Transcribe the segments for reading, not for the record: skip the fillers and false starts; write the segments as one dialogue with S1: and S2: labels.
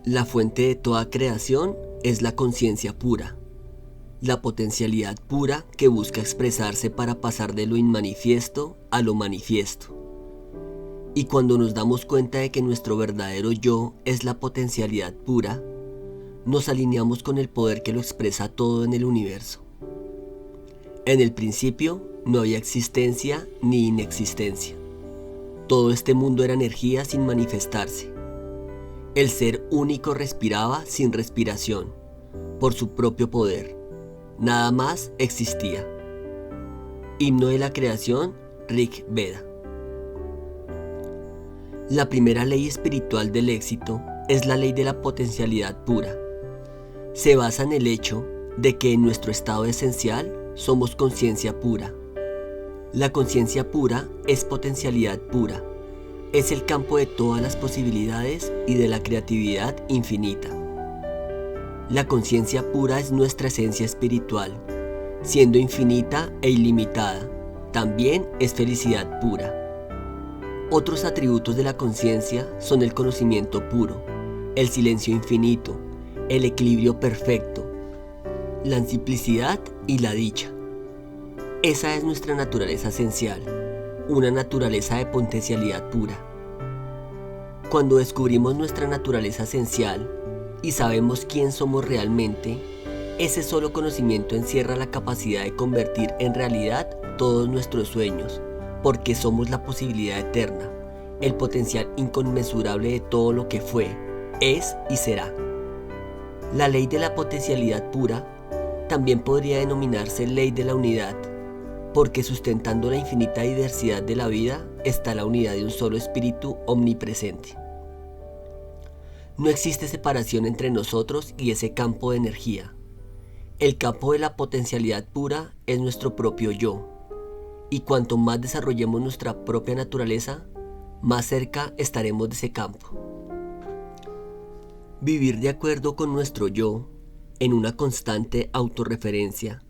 S1: La fuente de toda creación es la conciencia pura, la potencialidad pura que busca expresarse para pasar de lo inmanifiesto a lo manifiesto. Y cuando nos damos cuenta de que nuestro verdadero yo es la potencialidad pura, nos alineamos con el poder que lo expresa todo en el universo. En el principio no había existencia ni inexistencia. Todo este mundo era energía sin manifestarse. El ser único respiraba sin respiración, por su propio poder. Nada más existía. Himno de la creación, Rig Veda. La primera ley espiritual del éxito es la ley de la potencialidad pura. Se basa en el hecho de que en nuestro estado esencial somos conciencia pura. La conciencia pura es potencialidad pura. Es el campo de todas las posibilidades y de la creatividad infinita. La conciencia pura es nuestra esencia espiritual. Siendo infinita e ilimitada, también es felicidad pura. Otros atributos de la conciencia son el conocimiento puro, el silencio infinito, el equilibrio perfecto, la simplicidad y la dicha. Esa es nuestra naturaleza esencial, una naturaleza de potencialidad pura. Cuando descubrimos nuestra naturaleza esencial y sabemos quién somos realmente, ese solo conocimiento encierra la capacidad de convertir en realidad todos nuestros sueños, porque somos la posibilidad eterna, el potencial inconmensurable de todo lo que fue, es y será. La ley de la potencialidad pura también podría denominarse ley de la unidad, porque sustentando la infinita diversidad de la vida está la unidad de un solo espíritu omnipresente. No existe separación entre nosotros y ese campo de energía. El campo de la potencialidad pura es nuestro propio yo, y cuanto más desarrollemos nuestra propia naturaleza, más cerca estaremos de ese campo. Vivir de acuerdo con nuestro yo, en una constante autorreferencia,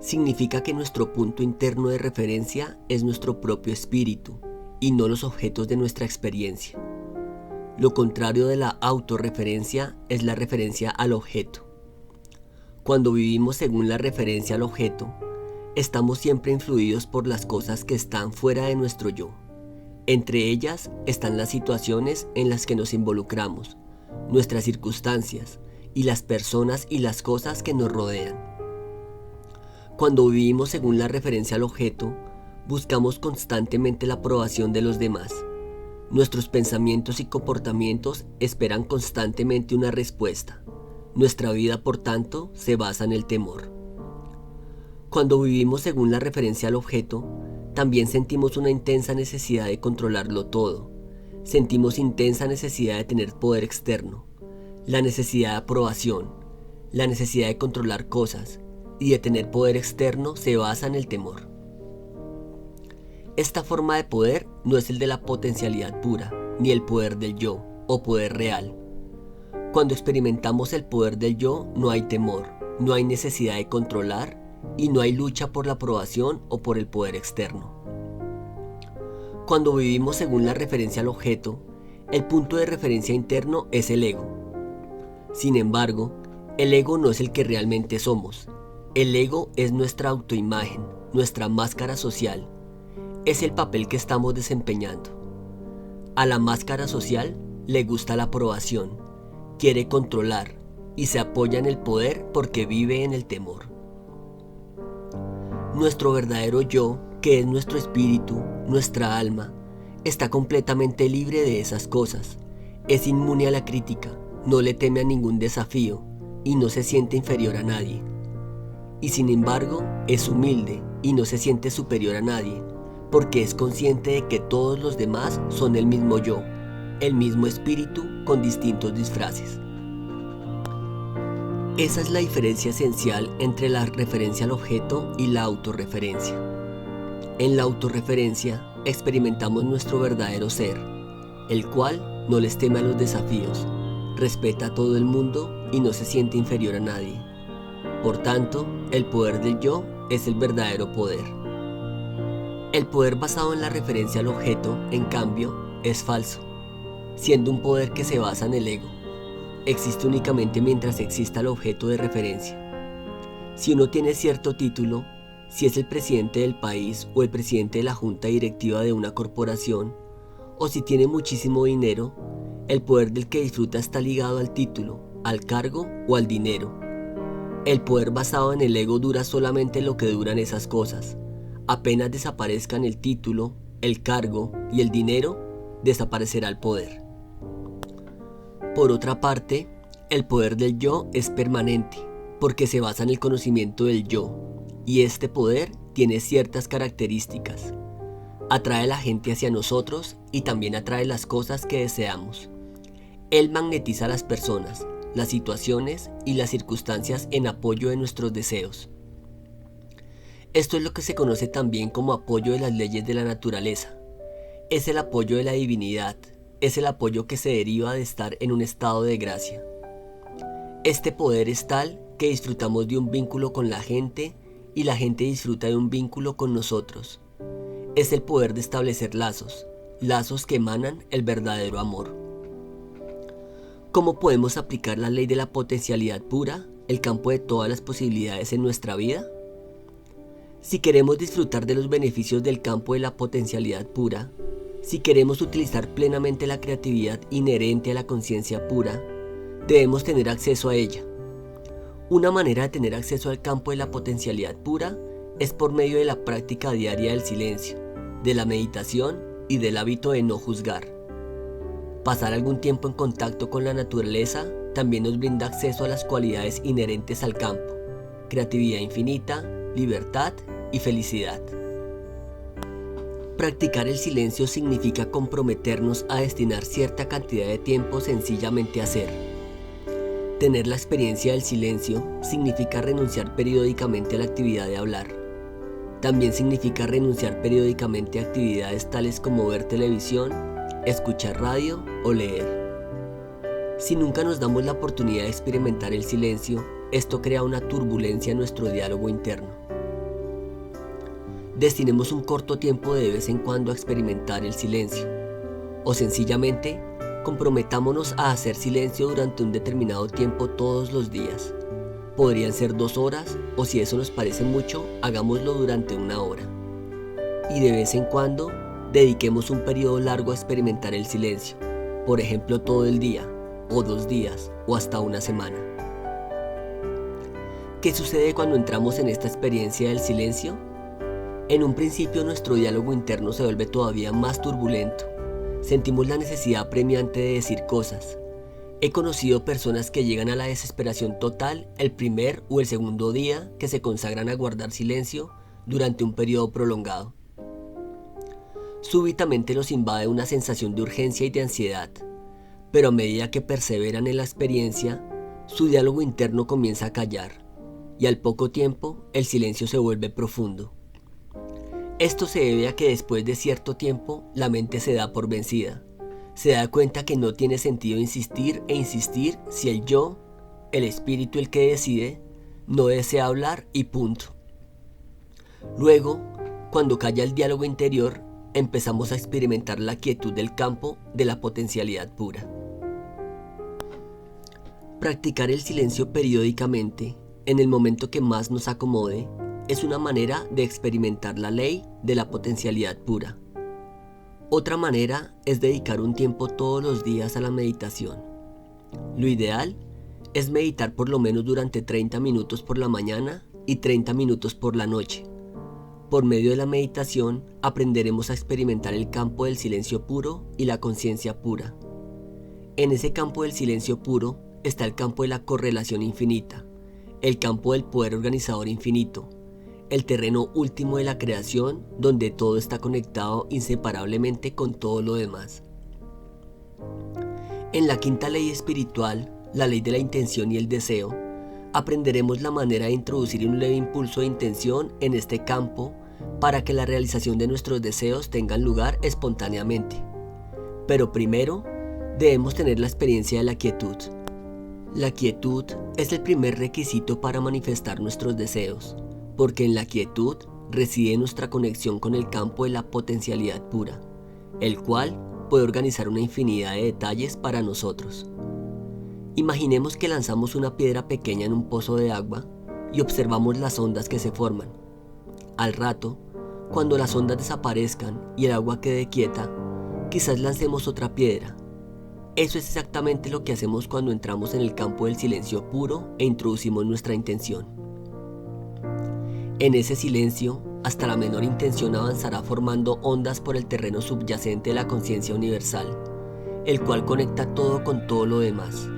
S1: significa que nuestro punto interno de referencia es nuestro propio espíritu y no los objetos de nuestra experiencia. Lo contrario de la autorreferencia es la referencia al objeto. Cuando vivimos según la referencia al objeto, estamos siempre influidos por las cosas que están fuera de nuestro yo. Entre ellas están las situaciones en las que nos involucramos, nuestras circunstancias y las personas y las cosas que nos rodean. Cuando vivimos según la referencia al objeto, buscamos constantemente la aprobación de los demás. Nuestros pensamientos y comportamientos esperan constantemente una respuesta. Nuestra vida, por tanto, se basa en el temor. Cuando vivimos según la referencia al objeto, también sentimos una intensa necesidad de controlarlo todo. Sentimos intensa necesidad de tener poder externo, la necesidad de aprobación, la necesidad de controlar cosas y de tener poder externo se basa en el temor. Esta forma de poder no es el de la potencialidad pura, ni el poder del yo o poder real. Cuando experimentamos el poder del yo, no hay temor, no hay necesidad de controlar y no hay lucha por la aprobación o por el poder externo. Cuando vivimos según la referencia al objeto, el punto de referencia interno es el ego. Sin embargo, el ego no es el que realmente somos. El ego es nuestra autoimagen, nuestra máscara social. Es el papel que estamos desempeñando. A la máscara social le gusta la aprobación, quiere controlar y se apoya en el poder porque vive en el temor. Nuestro verdadero yo, que es nuestro espíritu, nuestra alma, está completamente libre de esas cosas. Es inmune a la crítica, no le teme a ningún desafío y no se siente inferior a nadie. Y sin embargo, es humilde y no se siente superior a nadie, porque es consciente de que todos los demás son el mismo yo, el mismo espíritu con distintos disfraces. Esa es la diferencia esencial entre la referencia al objeto y la autorreferencia. En la autorreferencia experimentamos nuestro verdadero ser, el cual no les teme a los desafíos, respeta a todo el mundo y no se siente inferior a nadie. Por tanto, el poder del yo es el verdadero poder. El poder basado en la referencia al objeto, en cambio, es falso, siendo un poder que se basa en el ego. existe únicamente mientras exista el objeto de referencia. Si uno tiene cierto título, si es el presidente del país o el presidente de la junta directiva de una corporación, o si tiene muchísimo dinero, el poder del que disfruta está ligado al título, al cargo o al dinero. El poder basado en el ego dura solamente lo que duran esas cosas. Apenas desaparezcan el título, el cargo y el dinero, desaparecerá el poder. Por otra parte, el poder del yo es permanente, porque se basa en el conocimiento del yo, y este poder tiene ciertas características. Atrae a la gente hacia nosotros y también atrae las cosas que deseamos. Él magnetiza a las personas, las situaciones y las circunstancias en apoyo de nuestros deseos. Esto es lo que se conoce también como apoyo de las leyes de la naturaleza. Es el apoyo de la divinidad, es el apoyo que se deriva de estar en un estado de gracia. Este poder es tal que disfrutamos de un vínculo con la gente y la gente disfruta de un vínculo con nosotros. Es el poder de establecer lazos, lazos que emanan el verdadero amor. ¿Cómo podemos aplicar la ley de la potencialidad pura, el campo de todas las posibilidades en nuestra vida? Si queremos disfrutar de los beneficios del campo de la potencialidad pura, si queremos utilizar plenamente la creatividad inherente a la conciencia pura, debemos tener acceso a ella. Una manera de tener acceso al campo de la potencialidad pura es por medio de la práctica diaria del silencio, de la meditación y del hábito de no juzgar. Pasar algún tiempo en contacto con la naturaleza también nos brinda acceso a las cualidades inherentes al campo: creatividad infinita, libertad y felicidad. Practicar el silencio significa comprometernos a destinar cierta cantidad de tiempo sencillamente a ser. Tener la experiencia del silencio significa renunciar periódicamente a la actividad de hablar. También significa renunciar periódicamente a actividades tales como ver televisión, escuchar radio o leer. Si nunca nos damos la oportunidad de experimentar el silencio, esto crea una turbulencia en nuestro diálogo interno. Destinemos un corto tiempo de vez en cuando a experimentar el silencio, o sencillamente comprometámonos a hacer silencio durante un determinado tiempo todos los días. Podrían ser 2 horas, o si eso nos parece mucho, hagámoslo durante 1 hora. Y de vez en cuando, dediquemos un periodo largo a experimentar el silencio, por ejemplo todo el día, o 2 días, o hasta 1 semana. ¿Qué sucede cuando entramos en esta experiencia del silencio? En un principio nuestro diálogo interno se vuelve todavía más turbulento. Sentimos la necesidad apremiante de decir cosas. He conocido personas que llegan a la desesperación total el primer o el segundo día que se consagran a guardar silencio durante un periodo prolongado. Súbitamente los invade una sensación de urgencia y de ansiedad, pero a medida que perseveran en la experiencia, su diálogo interno comienza a callar, y al poco tiempo el silencio se vuelve profundo. Esto se debe a que después de cierto tiempo la mente se da por vencida. Se da cuenta que no tiene sentido insistir e insistir si el yo, el espíritu el que decide, no desea hablar y punto. Luego, cuando calla el diálogo interior, empezamos a experimentar la quietud del campo de la potencialidad pura. Practicar el silencio periódicamente, en el momento que más nos acomode, es una manera de experimentar la ley de la potencialidad pura. Otra manera es dedicar un tiempo todos los días a la meditación. Lo ideal es meditar por lo menos durante 30 minutos por la mañana y 30 minutos por la noche. Por medio de la meditación aprenderemos a experimentar el campo del silencio puro y la conciencia pura. En ese campo del silencio puro está el campo de la correlación infinita, el campo del poder organizador infinito, el terreno último de la creación donde todo está conectado inseparablemente con todo lo demás. En la quinta ley espiritual, la ley de la intención y el deseo, aprenderemos la manera de introducir un leve impulso de intención en este campo para que la realización de nuestros deseos tengan lugar espontáneamente. Pero primero, debemos tener la experiencia de la quietud. La quietud es el primer requisito para manifestar nuestros deseos, porque en la quietud reside nuestra conexión con el campo de la potencialidad pura, el cual puede organizar una infinidad de detalles para nosotros. Imaginemos que lanzamos una piedra pequeña en un pozo de agua y observamos las ondas que se forman. Al rato, cuando las ondas desaparezcan y el agua quede quieta, quizás lancemos otra piedra. Eso es exactamente lo que hacemos cuando entramos en el campo del silencio puro e introducimos nuestra intención. En ese silencio, hasta la menor intención avanzará formando ondas por el terreno subyacente de la conciencia universal, el cual conecta todo con todo lo demás.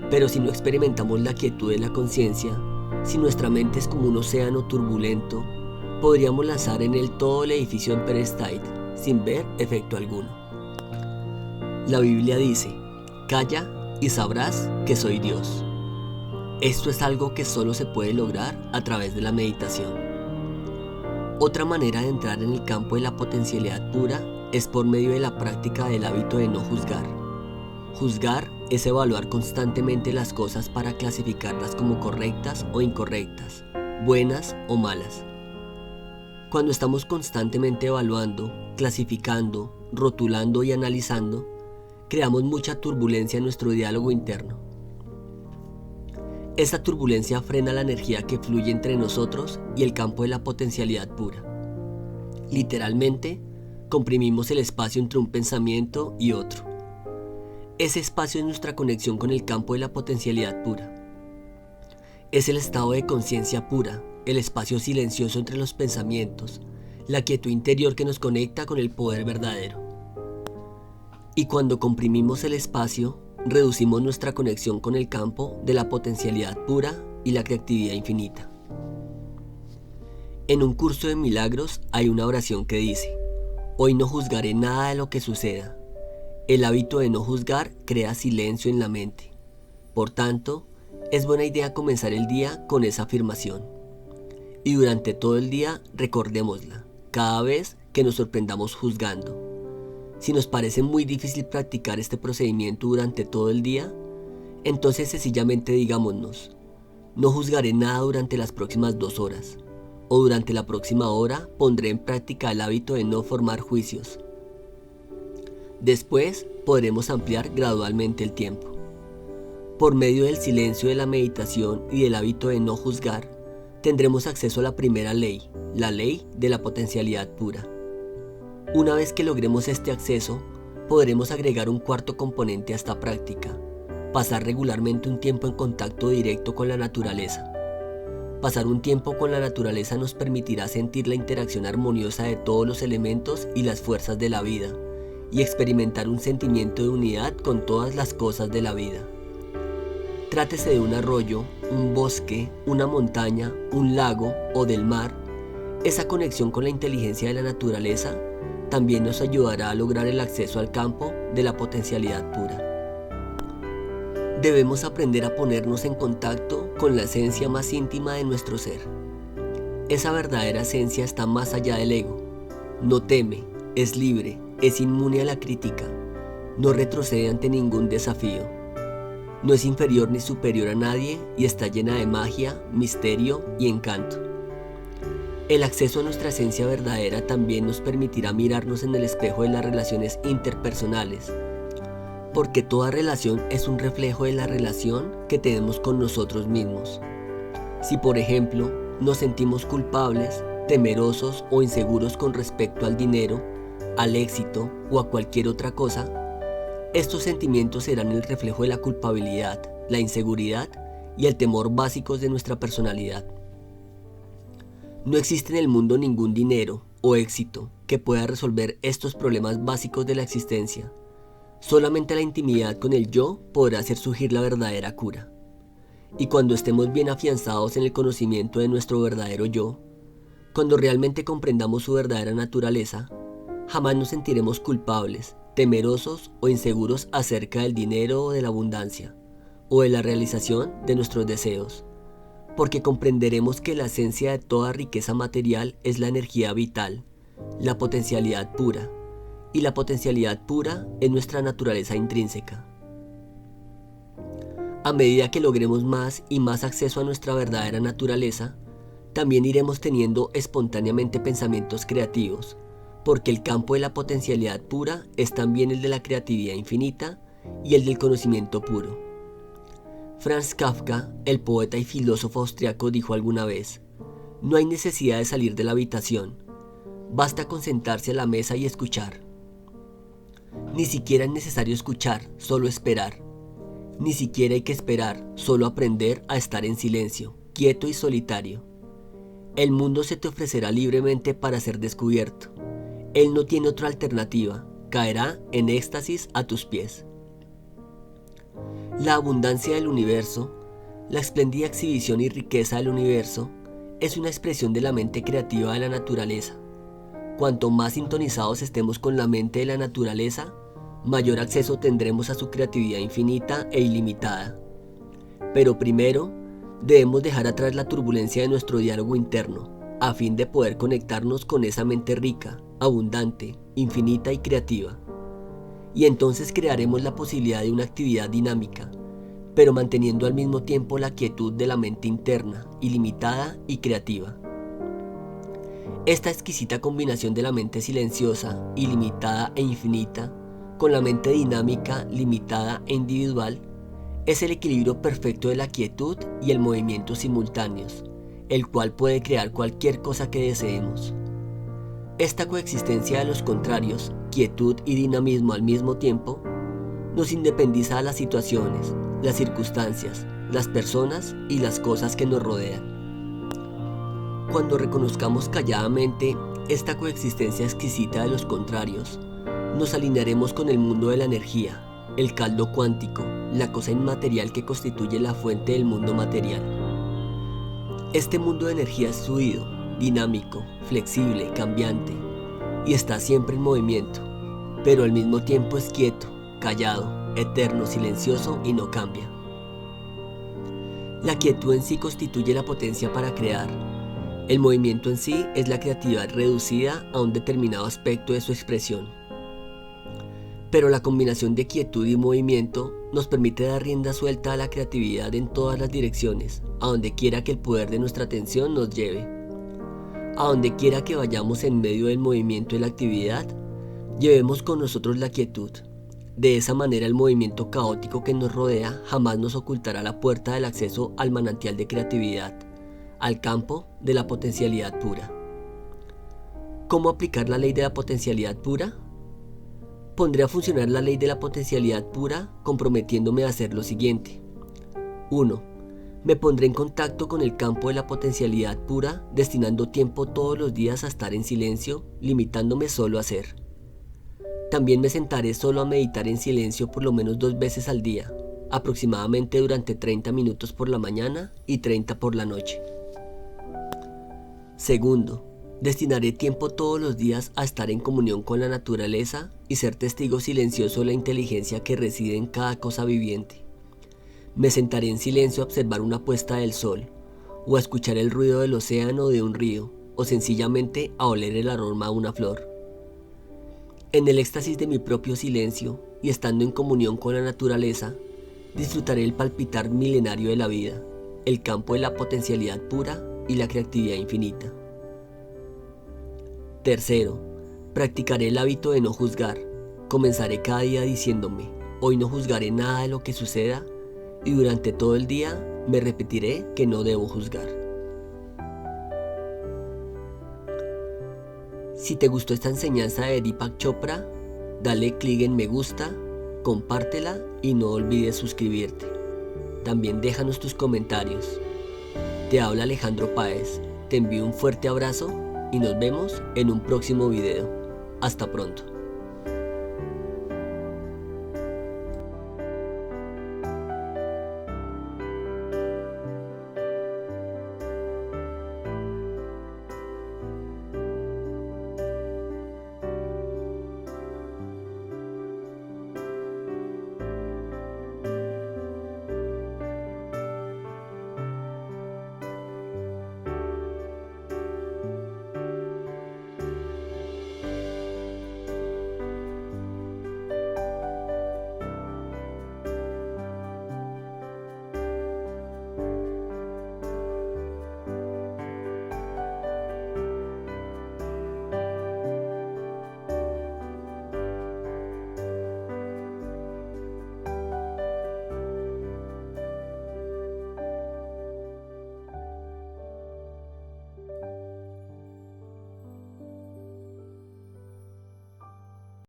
S1: Pero si no experimentamos la quietud de la conciencia, si nuestra mente es como un océano turbulento, podríamos lanzar en él todo el edificio Empire State sin ver efecto alguno. La Biblia dice: calla y sabrás que soy Dios. Esto es algo que solo se puede lograr a través de la meditación. Otra manera de entrar en el campo de la potencialidad pura es por medio de la práctica del hábito de no juzgar. Juzgar es evaluar constantemente las cosas para clasificarlas como correctas o incorrectas, buenas o malas. Cuando estamos constantemente evaluando, clasificando, rotulando y analizando, creamos mucha turbulencia en nuestro diálogo interno. Esta turbulencia frena la energía que fluye entre nosotros y el campo de la potencialidad pura. Literalmente, comprimimos el espacio entre un pensamiento y otro. Ese espacio es nuestra conexión con el campo de la potencialidad pura. Es el estado de conciencia pura, el espacio silencioso entre los pensamientos, la quietud interior que nos conecta con el poder verdadero. Y cuando comprimimos el espacio, reducimos nuestra conexión con el campo de la potencialidad pura y la creatividad infinita. En un curso de milagros hay una oración que dice: hoy no juzgaré nada de lo que suceda. El hábito de no juzgar crea silencio en la mente. Por tanto, es buena idea comenzar el día con esa afirmación. Y durante todo el día recordémosla, cada vez que nos sorprendamos juzgando. Si nos parece muy difícil practicar este procedimiento durante todo el día, entonces sencillamente digámonos: no juzgaré nada durante las próximas 2 horas, o durante la próxima hora pondré en práctica el hábito de no formar juicios. Después podremos ampliar gradualmente el tiempo. Por medio del silencio de la meditación y del hábito de no juzgar, tendremos acceso a la primera ley, la ley de la potencialidad pura. Una vez que logremos este acceso, podremos agregar un cuarto componente a esta práctica: pasar regularmente un tiempo en contacto directo con la naturaleza. Pasar un tiempo con la naturaleza nos permitirá sentir la interacción armoniosa de todos los elementos y las fuerzas de la vida, y experimentar un sentimiento de unidad con todas las cosas de la vida. Trátese de un arroyo, un bosque, una montaña, un lago o del mar, esa conexión con la inteligencia de la naturaleza también nos ayudará a lograr el acceso al campo de la potencialidad pura. Debemos aprender a ponernos en contacto con la esencia más íntima de nuestro ser. Esa verdadera esencia está más allá del ego. No teme, es libre, es inmune a la crítica, no retrocede ante ningún desafío. No es inferior ni superior a nadie y está llena de magia, misterio y encanto. El acceso a nuestra esencia verdadera también nos permitirá mirarnos en el espejo de las relaciones interpersonales, porque toda relación es un reflejo de la relación que tenemos con nosotros mismos. Si, por ejemplo, nos sentimos culpables, temerosos o inseguros con respecto al dinero, al éxito o a cualquier otra cosa, estos sentimientos serán el reflejo de la culpabilidad, la inseguridad y el temor básicos de nuestra personalidad. No existe en el mundo ningún dinero o éxito que pueda resolver estos problemas básicos de la existencia. Solamente la intimidad con el yo podrá hacer surgir la verdadera cura. Y cuando estemos bien afianzados en el conocimiento de nuestro verdadero yo, cuando realmente comprendamos su verdadera naturaleza, jamás nos sentiremos culpables, temerosos o inseguros acerca del dinero o de la abundancia, o de la realización de nuestros deseos, porque comprenderemos que la esencia de toda riqueza material es la energía vital, la potencialidad pura, y la potencialidad pura es nuestra naturaleza intrínseca. A medida que logremos más y más acceso a nuestra verdadera naturaleza, también iremos teniendo espontáneamente pensamientos creativos, porque el campo de la potencialidad pura es también el de la creatividad infinita y el del conocimiento puro. Franz Kafka, el poeta y filósofo austriaco, dijo alguna vez: no hay necesidad de salir de la habitación, basta con sentarse a la mesa y escuchar. Ni siquiera es necesario escuchar, solo esperar. Ni siquiera hay que esperar, solo aprender a estar en silencio, quieto y solitario. El mundo se te ofrecerá libremente para ser descubierto. Él no tiene otra alternativa, caerá en éxtasis a tus pies. La abundancia del universo, la espléndida exhibición y riqueza del universo, es una expresión de la mente creativa de la naturaleza. Cuanto más sintonizados estemos con la mente de la naturaleza, mayor acceso tendremos a su creatividad infinita e ilimitada. Pero primero, debemos dejar atrás la turbulencia de nuestro diálogo interno, a fin de poder conectarnos con esa mente rica, abundante, infinita y creativa. Y entonces crearemos la posibilidad de una actividad dinámica, pero manteniendo al mismo tiempo la quietud de la mente interna, ilimitada y creativa. Esta exquisita combinación de la mente silenciosa, ilimitada e infinita, con la mente dinámica, limitada e individual, es el equilibrio perfecto de la quietud y el movimiento simultáneos, el cual puede crear cualquier cosa que deseemos. Esta coexistencia de los contrarios, quietud y dinamismo al mismo tiempo, nos independiza de las situaciones, las circunstancias, las personas y las cosas que nos rodean. Cuando reconozcamos calladamente esta coexistencia exquisita de los contrarios, nos alinearemos con el mundo de la energía, el caldo cuántico, la cosa inmaterial que constituye la fuente del mundo material. Este mundo de energía es fluido, dinámico, flexible, cambiante, y está siempre en movimiento, pero al mismo tiempo es quieto, callado, eterno, silencioso y no cambia. La quietud en sí constituye la potencia para crear. El movimiento en sí es la creatividad reducida a un determinado aspecto de su expresión. Pero la combinación de quietud y movimiento nos permite dar rienda suelta a la creatividad en todas las direcciones, a donde quiera que el poder de nuestra atención nos lleve. A donde quiera que vayamos en medio del movimiento y la actividad, llevemos con nosotros la quietud. De esa manera el movimiento caótico que nos rodea jamás nos ocultará la puerta del acceso al manantial de creatividad, al campo de la potencialidad pura. ¿Cómo aplicar la ley de la potencialidad pura? Pondré a funcionar la ley de la potencialidad pura comprometiéndome a hacer lo siguiente. 1. Me pondré en contacto con el campo de la potencialidad pura, destinando tiempo todos los días a estar en silencio, limitándome solo a ser. También me sentaré solo a meditar en silencio por lo menos 2 veces al día, aproximadamente durante 30 minutos por la mañana y 30 por la noche. 2. Destinaré tiempo todos los días a estar en comunión con la naturaleza y ser testigo silencioso de la inteligencia que reside en cada cosa viviente. Me sentaré en silencio a observar una puesta del sol, o a escuchar el ruido del océano o de un río, o sencillamente a oler el aroma de una flor. En el éxtasis de mi propio silencio y estando en comunión con la naturaleza, disfrutaré el palpitar milenario de la vida, el campo de la potencialidad pura y la creatividad infinita. 3. Practicaré el hábito de no juzgar. Comenzaré cada día diciéndome: hoy no juzgaré nada de lo que suceda, y durante todo el día me repetiré que no debo juzgar. Si te gustó esta enseñanza de Deepak Chopra, dale clic en me gusta, compártela y no olvides suscribirte. También déjanos tus comentarios. Te habla Alejandro Páez, te envío un fuerte abrazo y nos vemos en un próximo video. Hasta pronto.